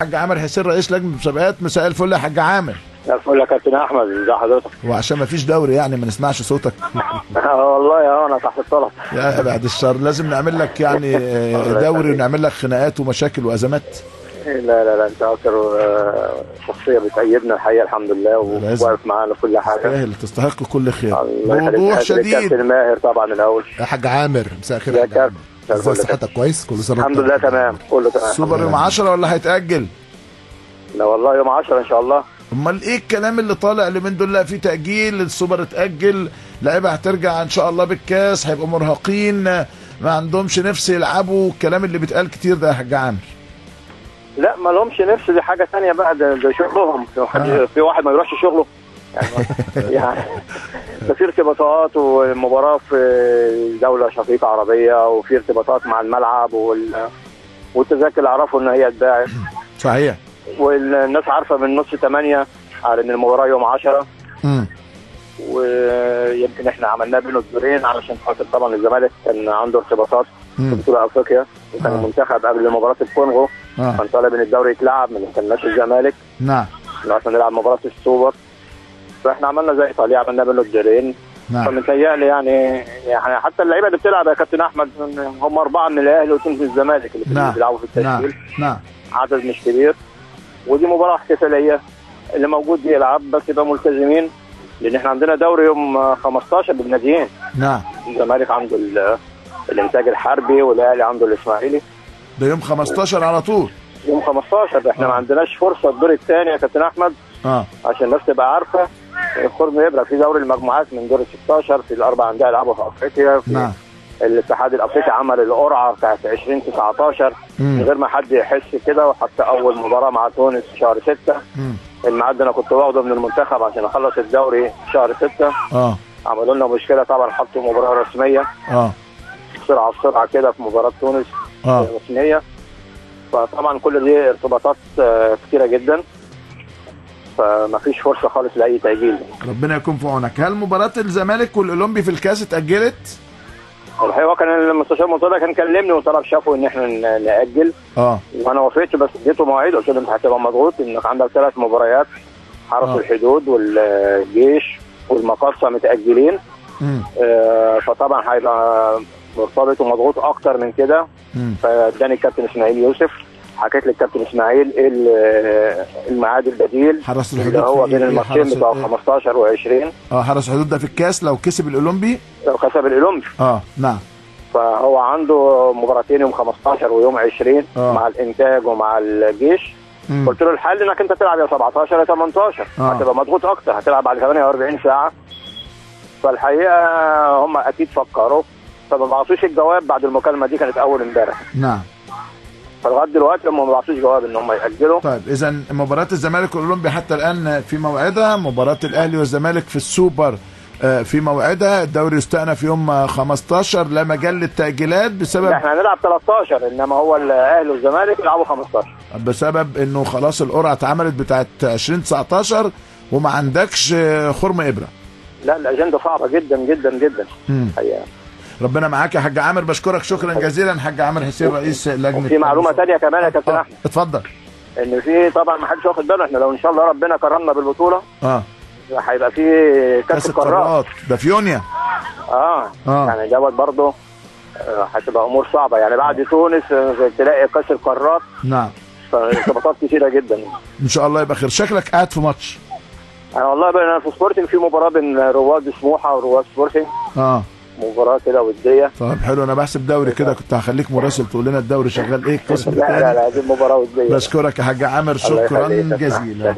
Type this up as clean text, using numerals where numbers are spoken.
حاج عامر حسين رئيس لجنه المسابقات. مساء الفل يا حاج عامر. مساء الفل يا كابتن احمد، ازي حضرتك؟ وعشان ما فيش دوري يعني ما نسمعش صوتك. والله انا تحت الطلب. يا بعد الشر لازم نعمل لك يعني دوري ونعمل لك خناقات ومشاكل وازمات. لا انت اكتر شخصيه بتأيدنا الحقيقه، الحمد لله، وواقف معانا في كل حاجه. تستحق كل خير. موضوع شديد. كابتن ماهر طبعا الاول. يا حاج عامر مساء الخير يا كابتن. ازي صحتك؟ كويس كل سنه الحمد لله تمام، كله تمام. السوبر يوم 10 ولا هيتأجل؟ لا والله يوم 10 ان شاء الله. امال ايه الكلام اللي طالع اليومين دول؟ لا في تأجيل، السوبر اتأجل، لعيبه هترجع ان شاء الله بالكاس، هيبقوا مرهقين ما عندهمش نفس يلعبوا، الكلام اللي بيتقال كتير ده يا حاج عامر. لا ما لهمش نفس، دي حاجه ثانيه بقى، ده شغلهم. في واحد ما يروحش شغله يعني ده في ارتباطات والمباراه في دوله شقيقه عربيه، وفي ارتباطات مع الملعب والتذاكر عرفوا ان هي اتباعت. صحيح. والناس عارفه من نص 8 على ان المباراه يوم 10. ويمكن احنا عملناه بين الدورين علشان خاطر طبعا الزمالك كان عنده ارتباطات في بطوله افريقيا، وكان المنتخب قبل مباراه الكونغو كان طالب ان الدوري يتلعب، ما نستناش الزمالك. نعم. عشان نلعب مباراه السوبر، فاحنا عملنا زي ايطاليا، عملنا بين الدورين. نعم. فمتهيألي يعني حتى اللعيبه اللي بتلعب يا كابتن احمد هم 4 من الاهلي و2 من الزمالك اللي بيلعبوا في التشكيل. نعم. عدد مش كبير، ودي مباراه احتفاليه، اللي موجود يلعب بس يبقى ملتزمين، لان احنا عندنا دوري يوم 15 بالناديين. نعم. الزمالك عنده الانتاج الحربي، والاهلي عنده الاسماعيلي. ده يوم 15 على طول. يوم 15 احنا ما عندناش فرصه الدور الثاني يا كابتن احمد. عشان الناس تبقى عارفه، الخرم يبقى في دوري المجموعات من دور 16 في الاربع انديه يلعبوا في افريقيا. نعم. الاتحاد الافريقي عمل القرعه بتاعت 2019 من غير ما حد يحس كده، وحتى اول مباراه مع تونس شهر 6. الميعاد انا كنت واخده من المنتخب عشان اخلص الدوري شهر 6. عملوا لنا مشكله طبعا، حطوا مباراه رسميه بسرعه كده في مباراه تونس رسميه. فطبعا كل دي ارتباطات كتيره جدا، فما فيش فرصه خالص لاي تاجيل. ربنا يكون في عونك. هل مباراه الزمالك والاولمبي في الكاس اتاجلت؟ الحقيقه كان المستشار مرتضى كان كلمني وطلب شافوا ان احنا ناجل. وانا وافقت، بس اديته مواعيد، قلت له انت هتبقى مضغوط انك عندك 3 مباريات، حرس الحدود والجيش والمقاصه متاجلين. فطبعا هيبقى مرتبط ومضغوط اكتر من كده. فاداني الكابتن اسماعيل يوسف، حكيت للكابتن اسماعيل ايه الميعاد البديل حرس الحدود اللي هو بين الماتشين بتوع 15 و20. حرس الحدود ده في الكاس لو كسب الاولمبي. لو كسب الاولمبي. نعم. فهو عنده مباراتين يوم 15 ويوم 20 مع الانتاج ومع الجيش. قلت له الحل انك انت تلعب يا 17 يا 18. هتبقى مضغوط اكتر، هتلعب بعد 48 ساعه. فالحقيقه هم اكيد فكروا، فما بعتوش الجواب بعد المكالمه دي، كانت اول امبارح. نعم. فلغايه دلوقتي هم ما بعتوش جواب ان هم ياجلوا. طيب اذا مباراه الزمالك والاولمبي حتى الان في موعدها، مباراه الاهلي والزمالك في السوبر في موعدها، الدوري يستأنف يوم 15، لا مجال للتأجيلات بسبب احنا هنلعب 13، انما هو الاهلي والزمالك يلعبوا 15 بسبب انه خلاص القرعه اتعملت بتاعت 2019 وما عندكش خرم ابره. لا الاجنده صعبه جدا جدا جدا حقيقه. ربنا معاك يا حاج عامر، بشكرك شكرا جزيلا. حاج عامر حسين رئيس لجنه. في معلومه ثانيه كمان يا كابتن احمد. اتفضل. ان في طبعا ما حدش واخد باله، احنا لو ان شاء الله ربنا كرمنا بالبطوله هيبقى في كاس القارات ده في يونيو. يعني دوت برضه هتبقى امور صعبه، يعني بعد تونس تلاقي كاس القارات. نعم. فارتباطات كثيره جدا. ان شاء الله يبقى خير. شكلك قاعد في ماتش. انا والله انا في سبورتنج، في مباراه بين رواد سموحه ورواد سبورتنج. مباراه كده وديه. طيب حلو، انا بحسب دوري كده، كنت هخليك مراسل تقول لنا الدوري شغال ايه القسم الثاني. لا دي مباراه وديه. بشكرك يا حاج عامر شكرا جزيلا.